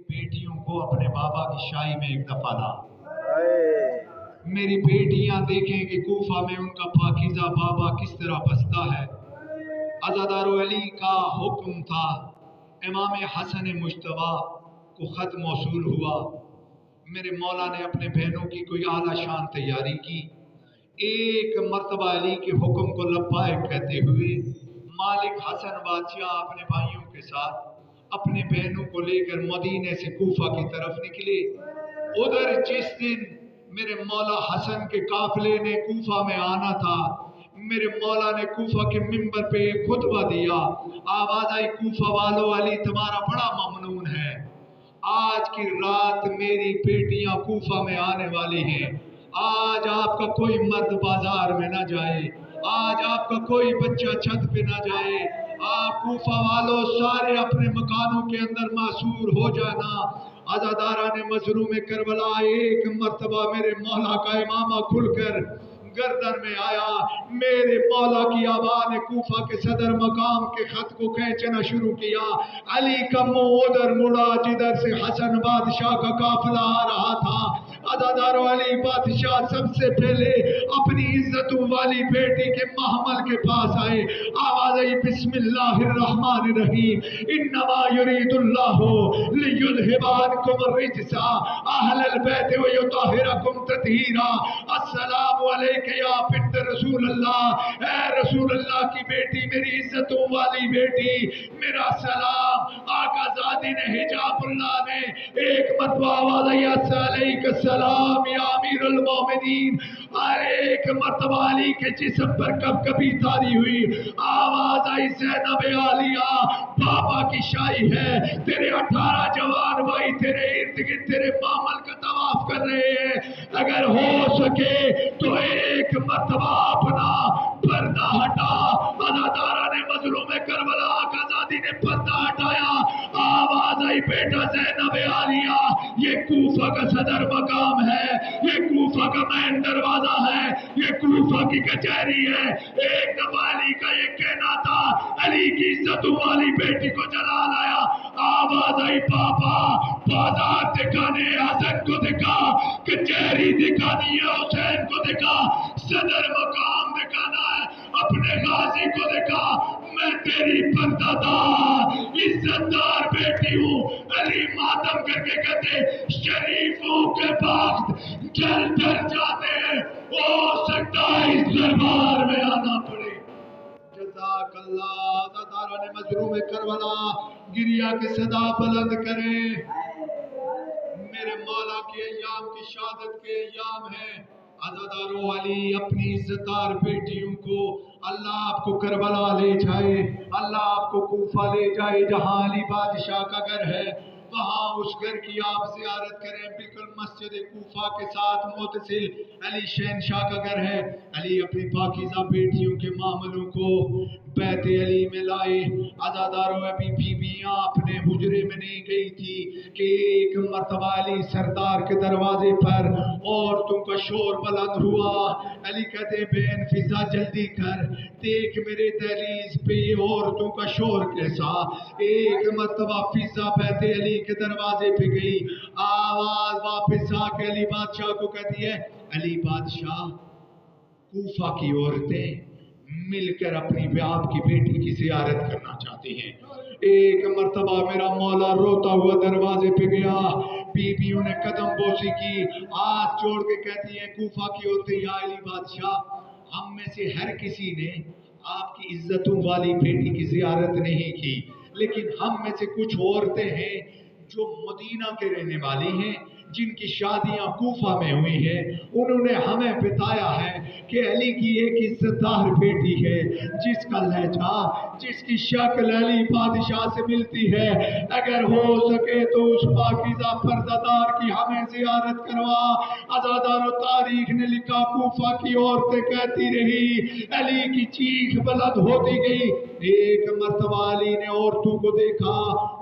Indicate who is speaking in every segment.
Speaker 1: بیٹیوں کو اپنے بابا کی شاہی میں ایک دفعہ لا۔ میری بیٹیاں دیکھیں کہ کوفہ میں ان کا پاکیزہ بابا کس طرح بستا ہے۔ عزادار علی کا حکم تھا، امام حسن مجتبیٰ کو خط موصول ہوا۔ میرے مولا نے اپنے بہنوں کی کوئی اعلیٰ شان تیاری کی۔ ایک مرتبہ علی کے حکم کو لبیک کہتے ہوئے مالک حسن بادشاہ اپنے بھائیوں کے ساتھ اپنے بہنوں کو لے کر مدینے سے کوفہ کی طرف نکلے۔ ادھر جس دن میرے مولا حسن کے قافلے نے کوفہ میں آنا تھا، میرے مولا نے کوفہ کے منبر پہ ایک خطبہ دیا۔ آواز آئی، کوفہ والو، علی تمہارا بڑا ممنون ہے، آج کی رات میری بیٹیاں کوفہ میں آنے والی ہیں۔ آج آپ کا کوئی مرد بازار میں نہ جائے، آج آپ کا کوئی بچہ چھت پہ نہ جائے، آپ کوفہ والوں سارے اپنے مکانوں کے اندر معصور ہو جانا۔ عزاداران مظلوم کربلا، ایک مرتبہ میرے مولا کا امامہ کھل کر گردن میں آیا۔ میرے مولا کی آواز نے کوفہ کے صدر مقام کے خط کو کھینچنا شروع کیا۔ علی کا منہ ادھر مڑا جدھر سے حسن بادشاہ کا قافلہ آ رہا تھا۔ عزادار علی بادشاہ سب سے پہلے اپنی عزتوں والی بیٹی کے محمل کے پاس آئے۔ آواز آئی، بسم اللہ الرحمن الرحیم، انما یرید اللہ لیذھب عنکم الرجس اہل البیت ویطہرکم تطہیرا۔ السلام علیک یا بنت رسول اللہ، اے رسول اللہ کی بیٹی، میری عزتوں والی بیٹی، میرا سلام۔ آقا زادی نے، حجاب اللہ نے ایک مرتبہ آواز آئی، علیک السلام یا امیر المومنین۔ اور ایک مرتبہ علی کے جسم پر کب کبھی تاری ہوئی۔ آواز آئی، زینب عالیہ، بابا کی شاہی ہے، تیرے 18 جوان بھائی تیرے ارد گرد تیرے معمل کا طواف کر رہے ہیں، اگر ہو سکے تو ایک مرتبہ اپنا پردہ ہٹا۔ عزاداران مظلوم کربلا، آقا زادی نے پردہ ہٹایا۔ آواز آئی، بیٹا زینب عالیہ، یہ کوفہ کا صدر مقام ہے، یہ کوفہ کا مین دروازہ ہے، یہ کوفہ کی کچہری ہے۔ ایک دفعہ علی کا یہ کہنا تھا، علی کی عزتوں والی بیٹی کو جلال آیا۔ آواز آئی، بابا بازار دکھانے حسن کو دکھا، کچہری دکھانی ہے حسین کو دکھا، صدر مقام دکھانا ہے اپنے غازی کو دکھا، میں تیری پردہ دار عزت دار بیٹی ہوں۔ علی ماتم کر کے کہتے، شریفوں کے بخت جل جل جاتے ہیں، ہو سکتا ہے اس دربار میں آنا پڑے۔ جزاک اللہ۔ عزاداران مظلوم کربلا گریہ کی صدا بلند کریں۔ میرے مولا کے ایام کی شہادت کے ایام ہیں۔ عزادارو علی اپنی عزتدار بیٹیوں کو اللہ آپ کو کربلا لے جائے، اللہ آپ کو کوفہ لے جائے جہاں علی بادشاہ کا گھر ہے، وہاں اس گھر کی آپ زیارت کریں۔ بالکل مسجد کوفہ کے ساتھ متصل علی شہنشاہ کا گھر ہے۔ علی اپنی پاکیزہ بیٹیوں کے معاملوں کو بیت علی میں لائے۔ عزاداروں، ابھی بیویاں اپنے حجرے میں نہیں گئی تھی کہ ایک مرتبہ علی سردار کے دروازے پر عورتوں کا شور بلند ہوا۔ علی کہتے، بہن فضا جلدی کر، دیکھ میرے دہلیز پہ یہ عورتوں کا شور کیسا۔ ایک مرتبہ فضا بیت علی کے دروازے پہ گئی، آواز واپس آ کے علی بادشاہ کو کہتی ہے، علی بادشاہ، کوفہ کی عورتیں مل کر اپنی آپ کی بیٹی کی زیارت کرنا چاہتی ہیں۔ ایک مرتبہ میرا مولا روتا ہوا دروازے پہ گیا، بیویوں نے قدم بوسی کی، ہاتھ جوڑ کے کہتی ہیں، کوفہ کی عورتیں، یا علی بادشاہ، ہم میں سے ہر کسی نے آپ کی عزتوں والی بیٹی کی زیارت نہیں کی، لیکن ہم میں سے کچھ عورتیں ہیں جو مدینہ کے رہنے والی ہیں، جن کی شادیاں کوفہ میں ہوئی ہیں، انہوں نے ہمیں بتایا ہے کہ علی کی ایک عزتدار بیٹی ہے جس کا لہجہ، جس کی شکل علی بادشاہ سے ملتی ہے، اگر ہو سکے تو اس پاکیزہ پردہ دار کی ہمیں زیارت کروا۔ عزادار و تاریخ نے لکھا، کوفہ کی عورتیں کہتی رہی، علی کی چیخ بلند ہوتی گئی۔ ایک مرتبہ علی نے عورتوں کو دیکھا،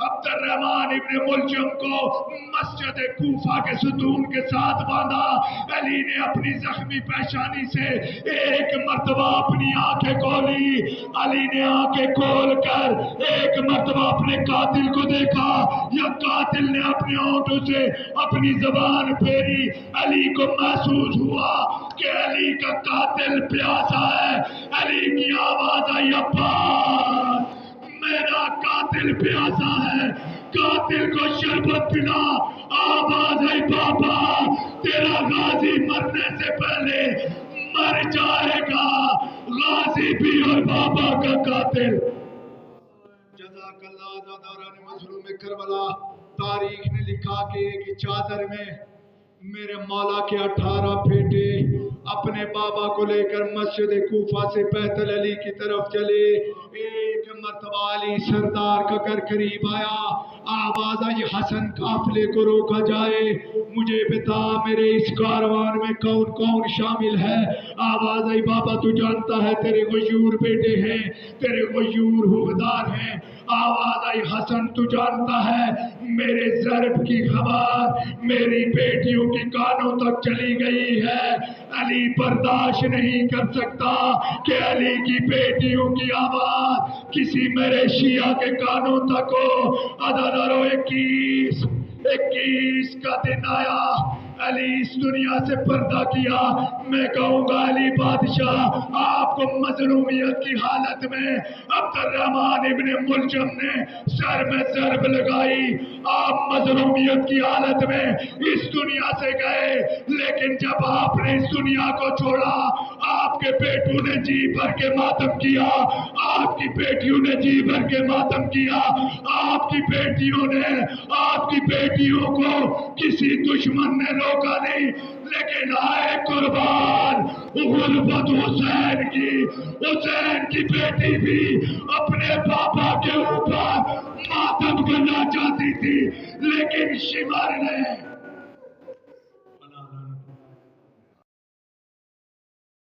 Speaker 1: عبد الرحمن ابن ملجم کو مسجد کوفہ کے ستون کے ساتھ باندھا. علی نے اپنی زخمی پیشانی سے ایک مرتبہ اپنی آنکھیں کھولی. علی نے آنکھیں کھول کر ایک مرتبہ اپنے قاتل کو دیکھا. یا قاتل نے اپنے ہونٹوں سے اپنی زبان پھیری. علی کو محسوس ہوا کہ علی کا قاتل پیاسا ہے. علی کی آواز آئی عباس میرا قاتل پیاسا ہے, قاتل کو شربت پلا. آواز آئی بابا تیرا غازی مرنے سے پہلے مر جائے گا. غازی بھی اور بابا کا قاتل. جزاک اللہ زاداران مظلوم کربلا. تاریخ نے لکھا کہ ایک چادر میں میرے مولا کے 18 بیٹے اپنے بابا کو لے کر مسجد کوفہ سے بیت علی کی طرف چلے. ایک مرتبہ علی سردار کا گھر قریب آیا. آواز آئی حسن قافلے کو روکا جائے, مجھے بتا میرے اس کاروان میں کون کون شامل ہے. آواز آئی بابا تو جانتا ہے تیرے غیور بیٹے ہیں, تیرے غیور حقدار ہیں. آواز آئی حسن تو جانتا ہے میرے ضرب کی خبر میری بیٹیوں کے کانوں تک چلی گئی ہے. علی برداشت نہیں کر سکتا کہ علی کی بیٹیوں کی آواز کسی میرے شیعہ کے کانوں تک ہو. عددارو 21 کا دن آیا. علی اس دنیا سے پردہ کیا. میں کہوں گا علی بادشاہ آپ کو مظلومیت کی حالت میں عبد الرحمن ابن ملجم نے سر میں ضرب لگائی. آپ مظلومیت کی حالت میں اس دنیا سے گئے, لیکن جب آپ نے اس دنیا کو چھوڑا آپ کے بیٹوں نے جی بھر کے ماتم کیا. آپ کی بیٹیوں نے جی بھر کے ماتم کیا. آپ کی بیٹیوں نے آپ کی بیٹیوں کو کسی دشمن نے روکا نہیں, لیکن آئے قربان غربت حسین کی بیٹی بھی اپنے پاپا کے اوپر ماتم کرنا چاہتی تھی, لیکن شمر نے